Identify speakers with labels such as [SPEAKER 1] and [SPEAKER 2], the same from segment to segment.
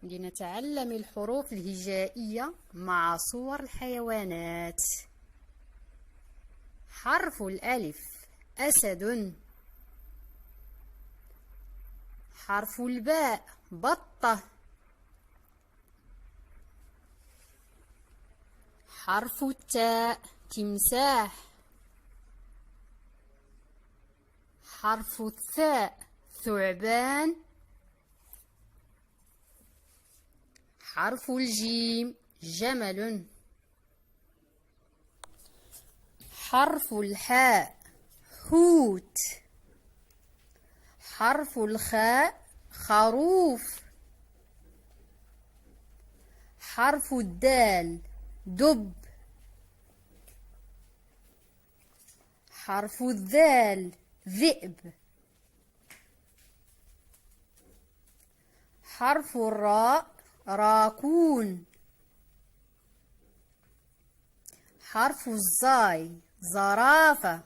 [SPEAKER 1] لنتعلم الحروف الهجائية مع صور الحيوانات. حرف الألف أسد. حرف الباء بطة. حرف التاء تمساح. حرف الثاء ثعبان. حرف الجيم جمل. حرف الحاء حوت. حرف الخاء خروف. حرف الدال دب. حرف الذال ذئب. حرف الراء راكون. حرف الزاي زرافة.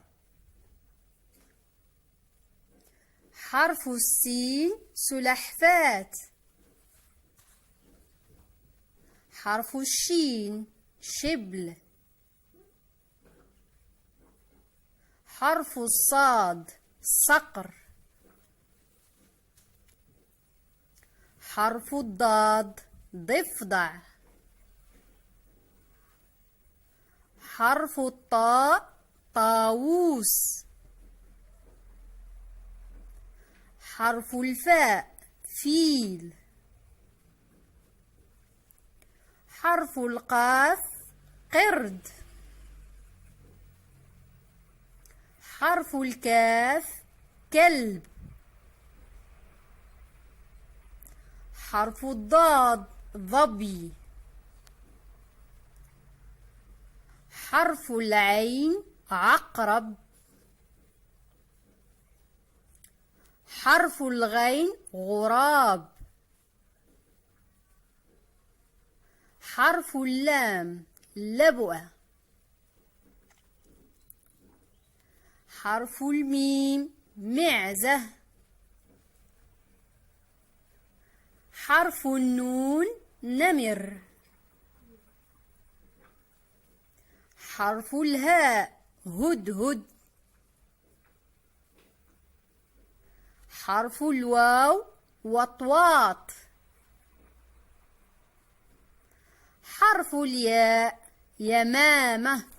[SPEAKER 1] حرف السين سلحفاة. حرف الشين شبل. حرف الصاد صقر. حرف الضاد ضفدع. حرف الطاء طاووس. حرف الفاء فيل. حرف القاف قرد. حرف الكاف كلب. حرف الضاد ظبي. حرف العين عقرب. حرف الغين غراب. حرف اللام لبؤة. حرف الميم معزة. حرف النون نمر. حرف الهاء هدهد. حرف الواو وطواط. حرف الياء يمامة.